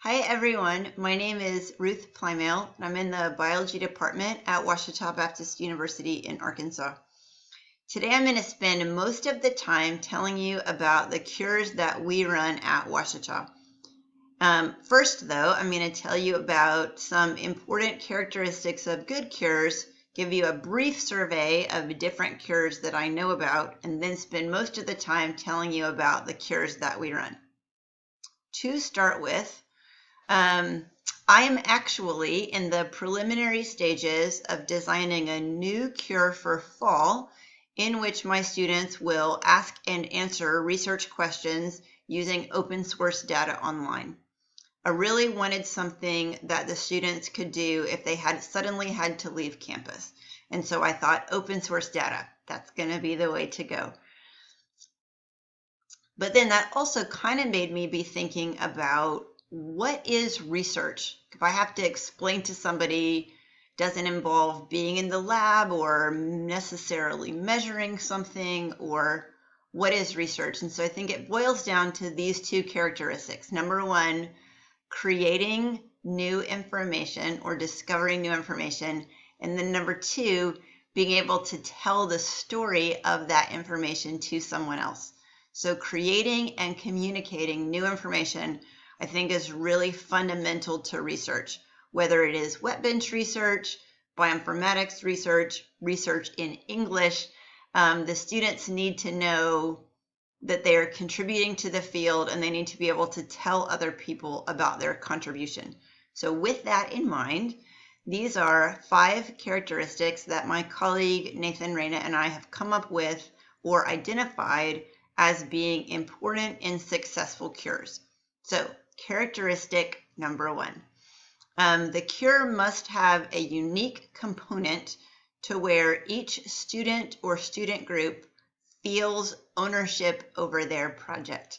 Hi everyone, my name is Ruth Plymale and I'm in the biology department at Ouachita Baptist University in Arkansas. Today I'm going to spend most of the time telling you about the cures that we run at Ouachita. First though, I'm going to tell you about some important characteristics of good cures, give you a brief survey of different cures that I know about, and then spend most of the time telling you about the cures that we run. To start with, I am actually in the preliminary stages of designing a new cure for fall in which my students will ask and answer research questions using open source data online. I really wanted something that the students could do if they had suddenly had to leave campus. And so I thought open source data, that's going to be the way to go. But then that also kind of made me be thinking about what is research? If I have to explain to somebody, doesn't involve being in the lab or necessarily measuring something, or what is research? And so I think it boils down to these two characteristics. Number one, creating new information or discovering new information. And then number two, being able to tell the story of that information to someone else. So creating and communicating new information I think is really fundamental to research, whether it is wet bench research, bioinformatics research, research in English. The students need to know that they are contributing to the field and they need to be able to tell other people about their contribution. So with that in mind, these are 5 characteristics that my colleague Nathan Reyna and I have come up with or identified as being important in successful cures. So characteristic number 1. The cure must have a unique component to where each student or student group feels ownership over their project.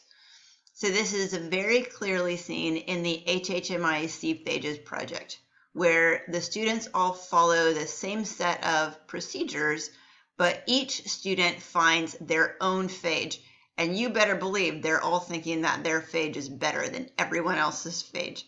So this is very clearly seen in the HHMI SEA-PHAGES project, where the students all follow the same set of procedures, but each student finds their own phage. And you better believe they're all thinking that their phage is better than everyone else's phage.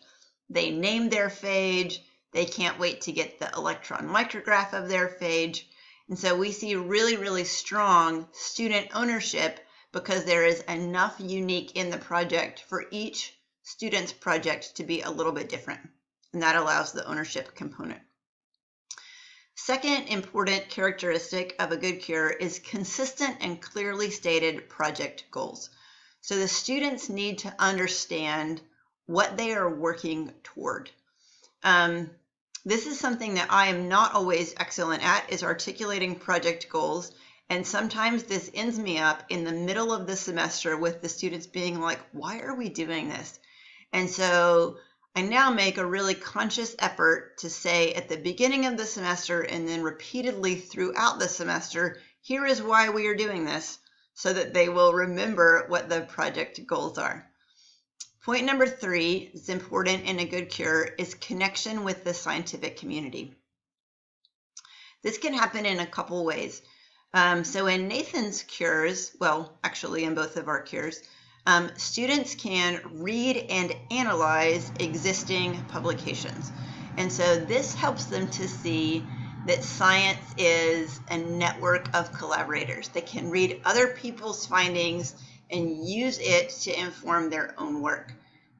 They name their phage. They can't wait to get the electron micrograph of their phage. And so we see really, really strong student ownership because there is enough unique in the project for each student's project to be a little bit different. And that allows the ownership component. Second important characteristic of a good cure is consistent and clearly stated project goals. So the students need to understand what they are working toward. This is something that I am not always excellent at, is articulating project goals. And sometimes this ends me up in the middle of the semester with the students being like, why are we doing this? And so I now make a really conscious effort to say at the beginning of the semester and then repeatedly throughout the semester, here is why we are doing this, so that they will remember what the project goals are. Point number 3 is important in a good cure is connection with the scientific community. This can happen in a couple ways. So in Nathan's cures, well, actually in both of our cures, students can read and analyze existing publications. And so this helps them to see that science is a network of collaborators. They can read other people's findings and use it to inform their own work.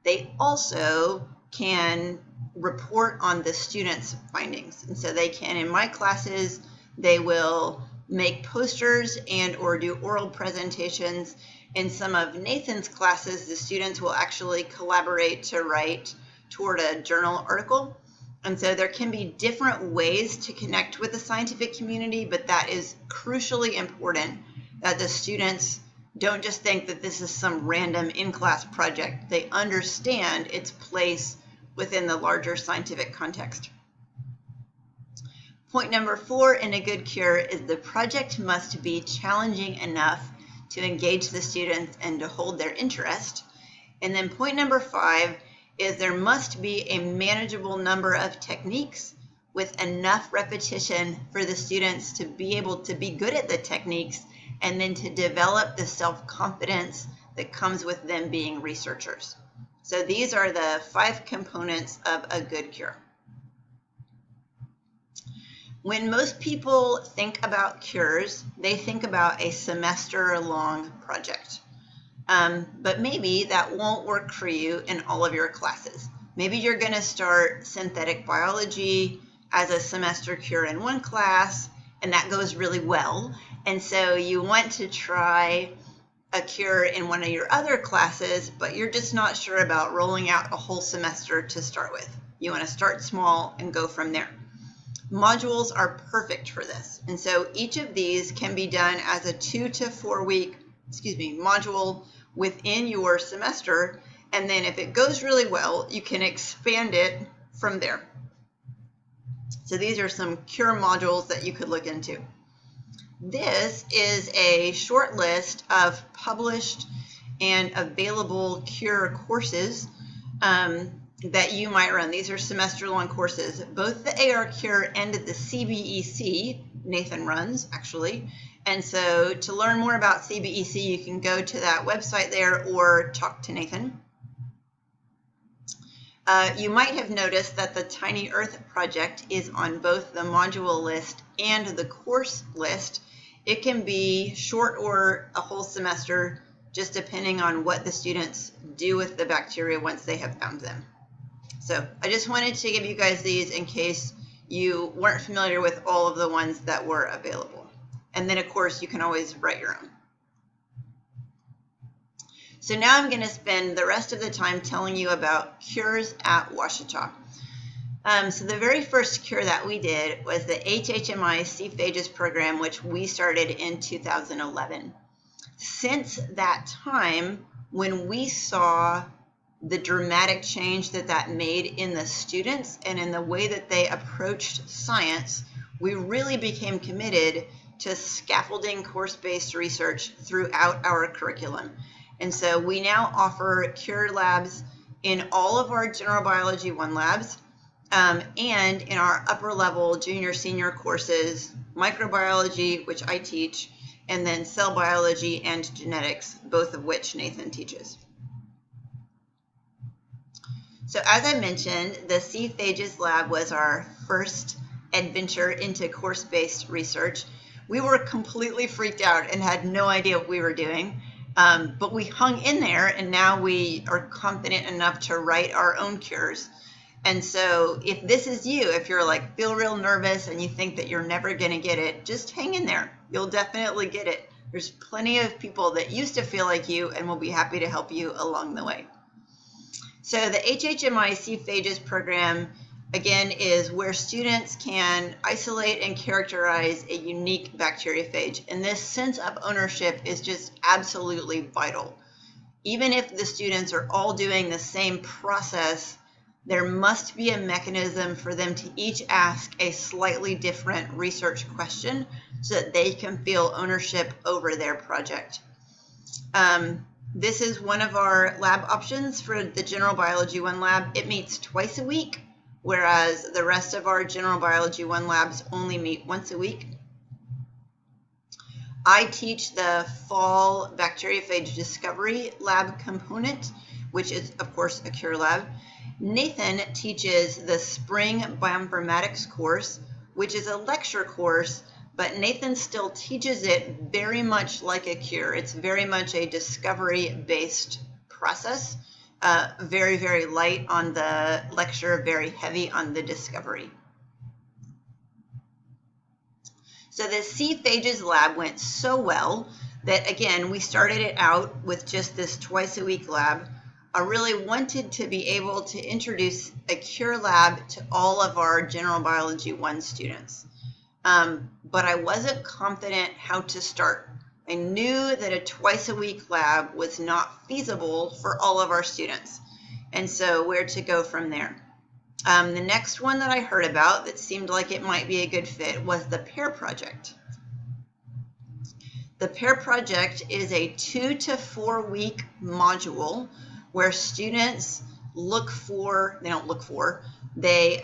They also can report on the students' findings. And so they can, in my classes, they will make posters and or do oral presentations. In some of Nathan's classes, the students will actually collaborate to write toward a journal article. And so there can be different ways to connect with the scientific community, but that is crucially important that the students don't just think that this is some random in-class project. They understand its place within the larger scientific context. Point number 4 in a good cure is the project must be challenging enough to engage the students and to hold their interest. And then point number 5 is there must be a manageable number of techniques with enough repetition for the students to be able to be good at the techniques and then to develop the self-confidence that comes with them being researchers. So these are the 5 components of a good cure. When most people think about cures, they think about a semester-long project. But maybe that won't work for you in all of your classes. Maybe you're going to start synthetic biology as a semester cure in one class, and that goes really well. And so you want to try a cure in one of your other classes, but you're just not sure about rolling out a whole semester to start with. You want to start small and go from there. Modules are perfect for this. And so each of these can be done as a 2 to 4 week, module within your semester. And then if it goes really well, you can expand it from there. So these are some cure modules that you could look into. This is a short list of published and available cure courses that you might run. These are semester-long courses. Both the AR Cure and the CBEC, Nathan runs, actually. And so to learn more about CBEC, you can go to that website there or talk to Nathan. You might have noticed that the Tiny Earth project is on both the module list and the course list. It can be short or a whole semester, just depending on what the students do with the bacteria once they have found them. So I just wanted to give you guys these in case you weren't familiar with all of the ones that were available. And then, of course, you can always write your own. So now I'm going to spend the rest of the time telling you about cures at Ouachita. So the very first cure that we did was the HHMI SEA-PHAGES program, which we started in 2011. Since that time, when we saw the dramatic change that made in the students and in the way that they approached science, we really became committed to scaffolding course-based research throughout our curriculum. And so we now offer cure labs in all of our General Biology 1 labs and in our upper level junior senior courses, microbiology, which I teach, and then cell biology and genetics, both of which Nathan teaches. So as I mentioned, the SEA-PHAGES lab was our first adventure into course-based research. We were completely freaked out and had no idea what we were doing, but we hung in there, and now we are confident enough to write our own cures. And so if this is you, if you're like feel real nervous and you think that you're never going to get it, just hang in there. You'll definitely get it. There's plenty of people that used to feel like you and will be happy to help you along the way. So the HHMI SEA-PHAGES program, again, is where students can isolate and characterize a unique bacteriophage. And this sense of ownership is just absolutely vital. Even if the students are all doing the same process, there must be a mechanism for them to each ask a slightly different research question so that they can feel ownership over their project. This is one of our lab options for the General Biology 1 lab. It meets twice a week, whereas the rest of our General Biology 1 labs only meet once a week. I teach the fall bacteriophage discovery lab component, which is, of course, a cure lab. Nathan teaches the spring bioinformatics course, which is a lecture course, but Nathan still teaches it very much like a cure. It's very much a discovery-based process, very, very light on the lecture, very heavy on the discovery. So the SEA-PHAGES lab went so well that, again, we started it out with just this twice-a-week lab. I really wanted to be able to introduce a cure lab to all of our General Biology 1 students. But I wasn't confident how to start. I knew that a twice-a-week lab was not feasible for all of our students. And so where to go from there? The next one that I heard about that seemed like it might be a good fit was the PARE project. The PARE project is a 2 to 4 week module where students they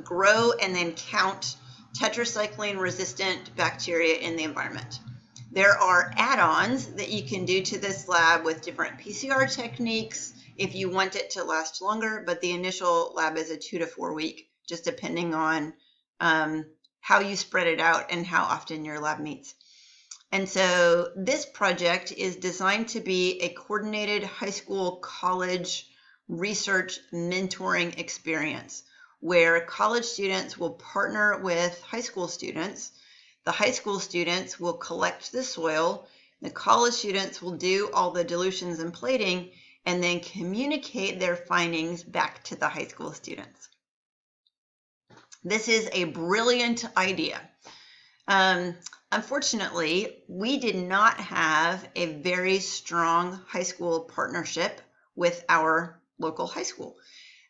grow and then count tetracycline resistant bacteria in the environment. There are add-ons that you can do to this lab with different PCR techniques if you want it to last longer, but the initial lab is a 2 to 4 week, just depending on how you spread it out and how often your lab meets. And so this project is designed to be a coordinated high school college research mentoring experience where college students will partner with high school students. The high school students will collect the soil. The college students will do all the dilutions and plating and then communicate their findings back to the high school students. This is a brilliant idea. Unfortunately, we did not have a very strong high school partnership with our local high school.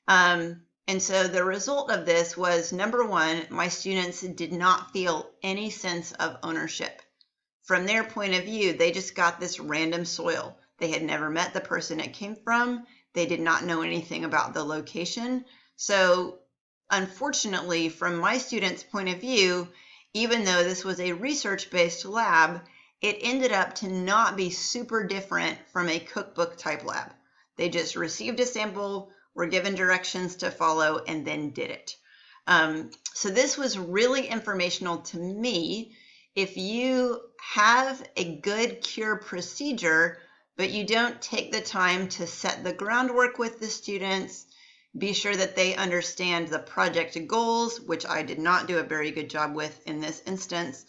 And so the result of this was, number one, my students did not feel any sense of ownership. From their point of view, they just got this random soil. They had never met the person it came from. They did not know anything about the location. So unfortunately, from my students' point of view, even though this was a research-based lab, it ended up to not be super different from a cookbook type lab. They just received a sample, were given directions to follow, and then did it. So this was really informational to me. If you have a good cure procedure, but you don't take the time to set the groundwork with the students, be sure that they understand the project goals, which I did not do a very good job with in this instance,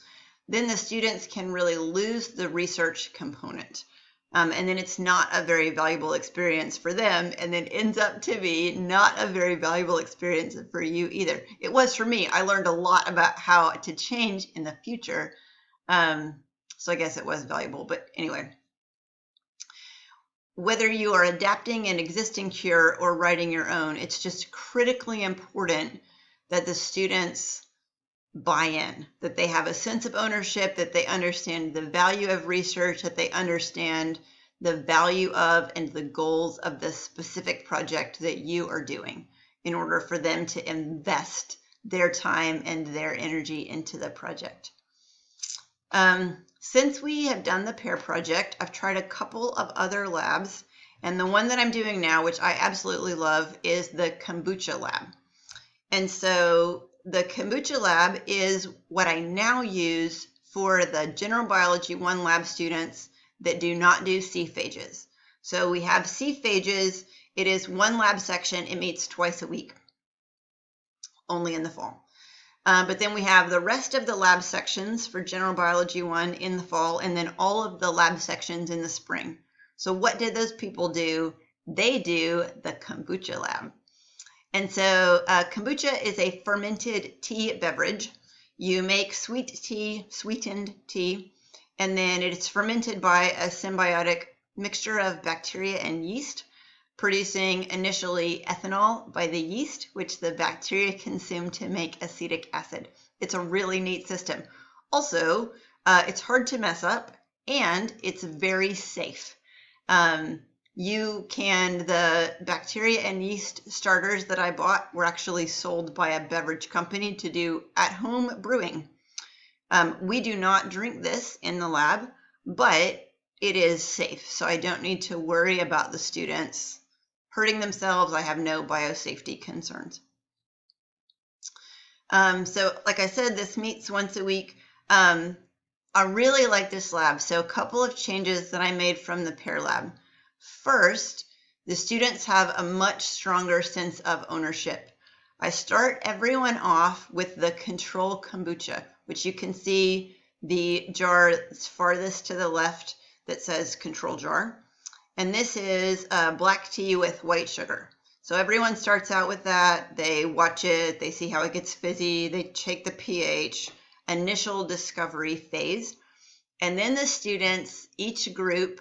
then the students can really lose the research component. And then it's not a very valuable experience for them, and then ends up to be not a very valuable experience for you either. It was for me. I learned a lot about how to change in the future. So I guess it was valuable. But anyway, whether you are adapting an existing cure or writing your own, it's just critically important that the students buy in, that they have a sense of ownership, that they understand the value of research, that they understand the value of and the goals of the specific project that you are doing in order for them to invest their time and their energy into the project. Since we have done the PARE project, I've tried a couple of other labs, and the one that I'm doing now, which I absolutely love, is the KOMBUCHA lab. And so the KOMBUCHA lab is what I now use for the General Biology 1 lab students that do not do SEA-PHAGES. So we have SEA-PHAGES. It is one lab section. It meets twice a week, only in the fall. But then we have the rest of the lab sections for General Biology 1 in the fall, and then all of the lab sections in the spring. So what did those people do? They do the KOMBUCHA lab. And so kombucha is a fermented tea beverage. You make sweetened tea, and then it's fermented by a symbiotic mixture of bacteria and yeast, producing initially ethanol by the yeast, which the bacteria consume to make acetic acid. It's a really neat system. Also, it's hard to mess up, and it's very safe. The bacteria and yeast starters that I bought were actually sold by a beverage company to do at-home brewing. We do not drink this in the lab, but it is safe, so I don't need to worry about the students hurting themselves. I have no biosafety concerns. So like I said, this meets once a week. I really like this lab, so a couple of changes that I made from the PARE lab. First, the students have a much stronger sense of ownership. I start everyone off with the control kombucha, which you can see the jar farthest to the left that says control jar. And this is black tea with white sugar. So everyone starts out with that. They watch it, they see how it gets fizzy, they check the pH, initial discovery phase. And then the students, each group,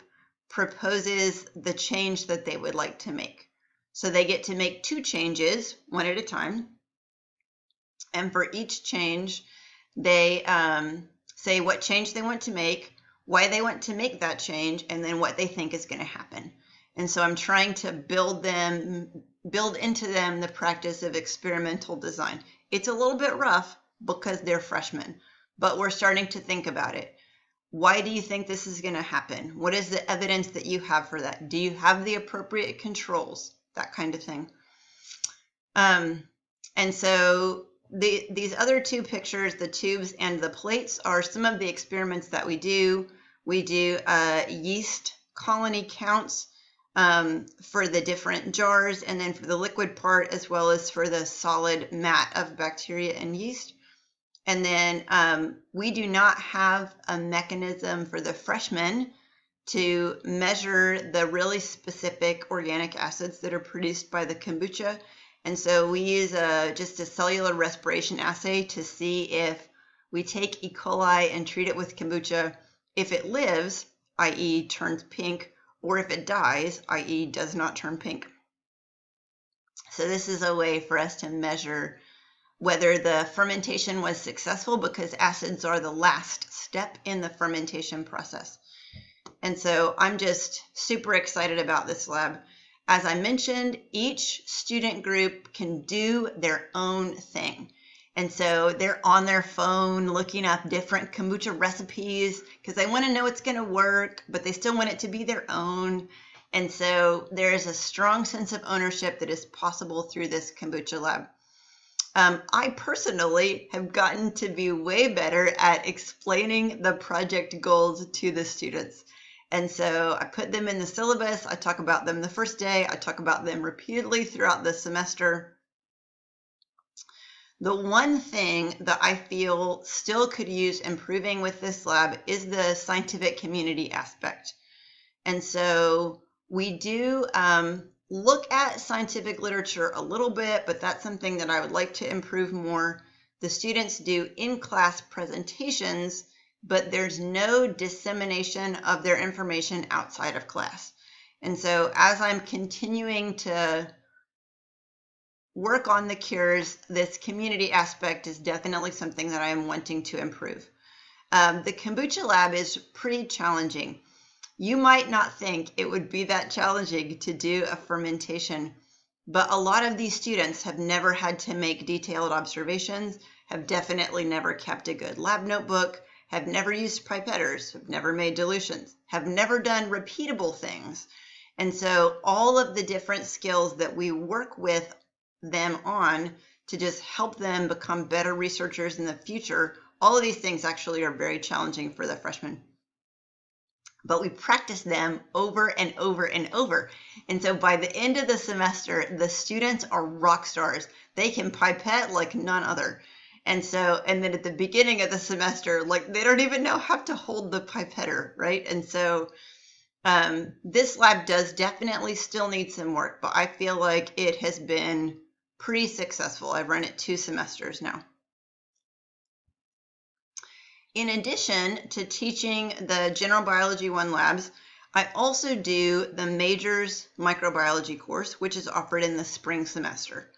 proposes the change that they would like to make. So they get to make 2 changes, one at a time. And for each change, they say what change they want to make, why they want to make that change, and then what they think is going to happen. And so I'm trying to build into them the practice of experimental design. It's a little bit rough because they're freshmen, but we're starting to think about it. Why do you think this is going to happen? What is the evidence that you have for that? Do you have the appropriate controls? That kind of thing. And so these other two pictures, the tubes and the plates, are some of the experiments that we do. We do yeast colony counts for the different jars, and then for the liquid part, as well as for the solid mat of bacteria and yeast. And then we do not have a mechanism for the freshmen to measure the really specific organic acids that are produced by the kombucha. And so we use just a cellular respiration assay to see if we take E. coli and treat it with kombucha, if it lives, i.e. turns pink, or if it dies, i.e. does not turn pink. So this is a way for us to measure whether the fermentation was successful, because acids are the last step in the fermentation process. And so I'm just super excited about this lab. As I mentioned, each student group can do their own thing. And so they're on their phone looking up different kombucha recipes because they want to know it's going to work, but they still want it to be their own. And so there is a strong sense of ownership that is possible through this kombucha lab. I personally have gotten to be way better at explaining the project goals to the students. And so I put them in the syllabus. I talk about them the first day. I talk about them repeatedly throughout the semester. The one thing that I feel still could use improving with this lab is the scientific community aspect. And so we do look at scientific literature a little bit, but that's something that I would like to improve more. The students do in-class presentations, but there's no dissemination of their information outside of class. And so as I'm continuing to work on the cures, this community aspect is definitely something that I am wanting to improve. The kombucha lab is pretty challenging. You might not think it would be that challenging to do a fermentation, but a lot of these students have never had to make detailed observations, have definitely never kept a good lab notebook, have never used pipetters, have never made dilutions, have never done repeatable things. And so all of the different skills that we work with them on to just help them become better researchers in the future, all of these things actually are very challenging for the freshmen. But we practice them over and over and over. And so by the end of the semester, the students are rock stars. They can pipette like none other. And then at the beginning of the semester, like they don't even know how to hold the pipetter, right? And so this lab does definitely still need some work, but I feel like it has been pretty successful. I've run it 2 semesters now. In addition to teaching the General Biology 1 labs, I also do the Majors Microbiology course, which is offered in the spring semester.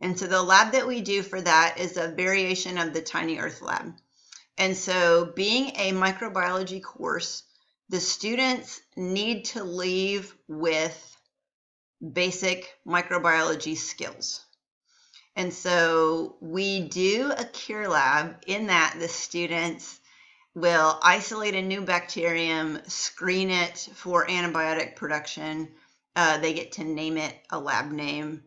And so the lab that we do for that is a variation of the Tiny Earth lab. And so being a microbiology course, the students need to leave with basic microbiology skills. And so we do a cure lab in that the students will isolate a new bacterium, screen it for antibiotic production. They get to name it a lab name.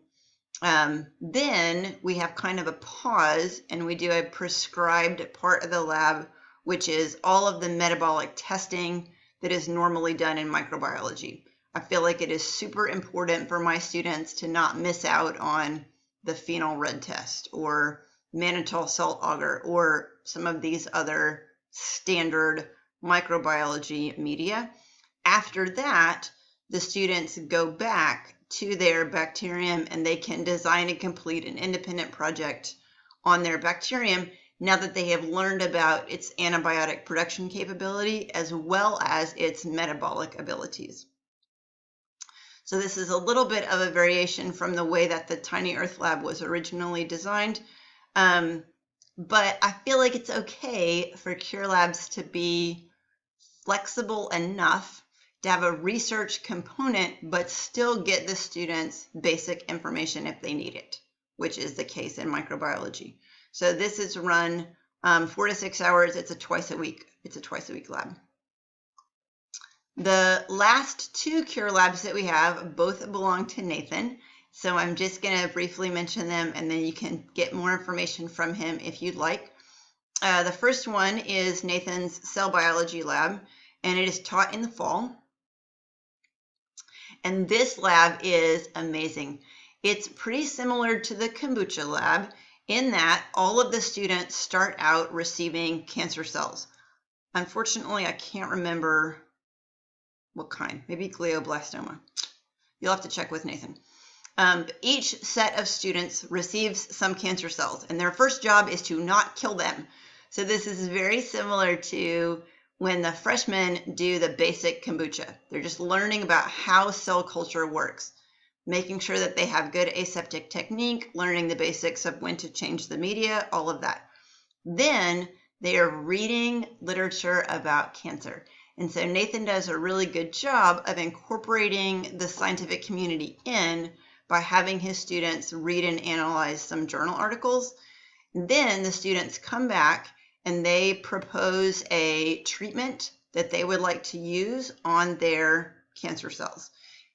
Then we have kind of a pause and we do a prescribed part of the lab, which is all of the metabolic testing that is normally done in microbiology. I feel like it is super important for my students to not miss out on the phenol red test or mannitol salt agar or some of these other standard microbiology media. After that, the students go back to their bacterium and they can design and complete an independent project on their bacterium now that they have learned about its antibiotic production capability as well as its metabolic abilities. So this is a little bit of a variation from the way that the Tiny Earth Lab was originally designed. But I feel like it's okay for cure labs to be flexible enough to have a research component, but still get the students basic information if they need it, which is the case in microbiology. So this is run 4 to 6 hours. It's a twice a week lab. The last two cure labs that we have both belong to Nathan. So I'm just going to briefly mention them, and then you can get more information from him if you'd like. The first one is Nathan's cell biology lab, and it is taught in the fall. And this lab is amazing. It's pretty similar to the kombucha lab in that all of the students start out receiving cancer cells. Unfortunately, I can't remember what kind, maybe glioblastoma. You'll have to check with Nathan. Each set of students receives some cancer cells, and their first job is to not kill them. So this is very similar to when the freshmen do the basic kombucha. They're just learning about how cell culture works, making sure that they have good aseptic technique, learning the basics of when to change the media, all of that. Then they are reading literature about cancer. And so Nathan does a really good job of incorporating the scientific community in by having his students read and analyze some journal articles. Then the students come back and they propose a treatment that they would like to use on their cancer cells.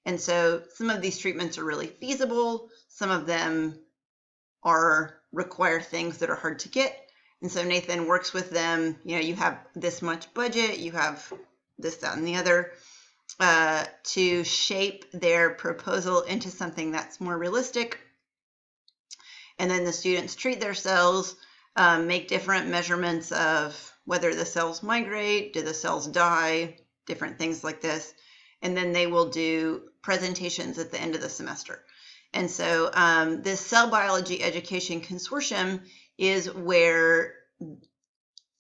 And so some of these treatments are really feasible. Some of them require things that are hard to get. And so Nathan works with them. You know, you have this much budget, you have this, that, and the other, to shape their proposal into something that's more realistic. And then the students treat their cells, make different measurements of whether the cells migrate, do the cells die, different things like this. And then they will do presentations at the end of the semester. And so this Cell Biology Education Consortium is where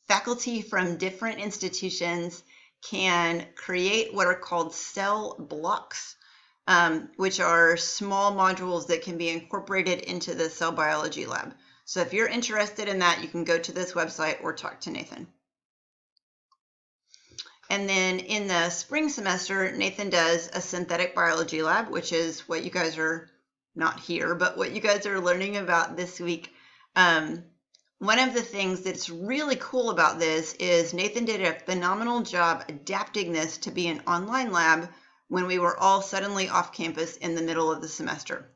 faculty from different institutions can create what are called cell blocks, which are small modules that can be incorporated into the cell biology lab. So if you're interested in that, you can go to this website or talk to Nathan. And then in the spring semester, Nathan does a synthetic biology lab, which is what you guys are not here, but what you guys are learning about this week. One of the things that's really cool about this is Nathan did a phenomenal job adapting this to be an online lab when we were all suddenly off campus in the middle of the semester.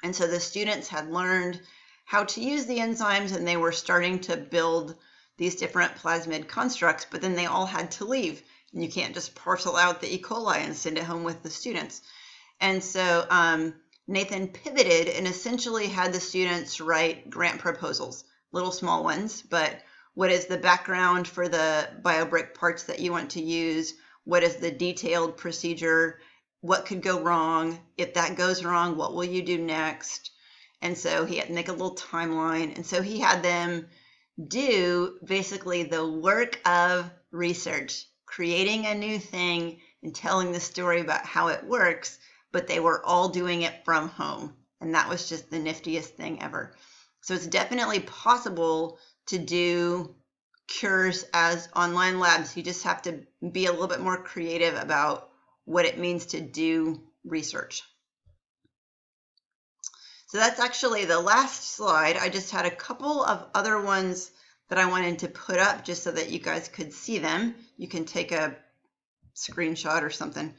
And so the students had learned how to use the enzymes, and they were starting to build these different plasmid constructs, but then they all had to leave. And you can't just parcel out the E. coli and send it home with the students. And so Nathan pivoted and essentially had the students write grant proposals, little small ones, but what is the background for the BioBrick parts that you want to use? What is the detailed procedure? What could go wrong? If that goes wrong, what will you do next? And so he had to make a little timeline. And so he had them do basically the work of research, creating a new thing and telling the story about how it works, but they were all doing it from home. And that was just the niftiest thing ever. So it's definitely possible to do cures as online labs. You just have to be a little bit more creative about what it means to do research. So that's actually the last slide. I just had a couple of other ones that I wanted to put up just so that you guys could see them. You can take a screenshot or something.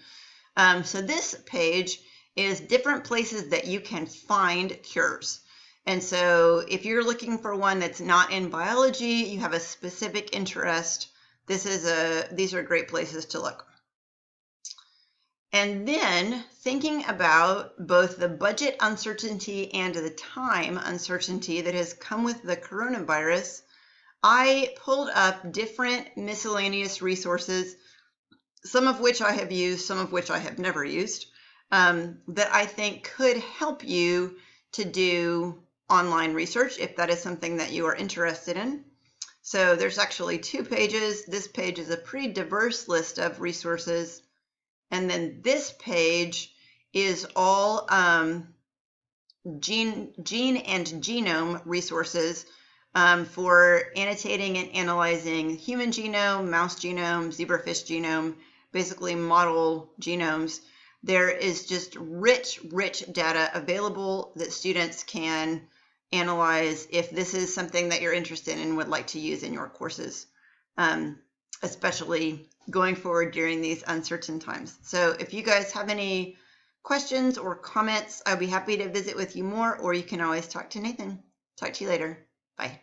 So this page is different places that you can find cures. And so if you're looking for one that's not in biology, you have a specific interest, these are great places to look. And then thinking about both the budget uncertainty and the time uncertainty that has come with the coronavirus, I pulled up different miscellaneous resources, some of which I have used, some of which I have never used, that I think could help you to do online research if that is something that you are interested in. So there's actually 2 pages. This page is a pretty diverse list of resources. And then this page is all gene and genome resources for annotating and analyzing human genome, mouse genome, zebrafish genome, basically model genomes. There is just rich data available that students can analyze if this is something that you're interested in and would like to use in your courses, especially going forward during these uncertain times. So if you guys have any questions or comments, I'll be happy to visit with you more, or you can always talk to Nathan. Talk to you later. Bye.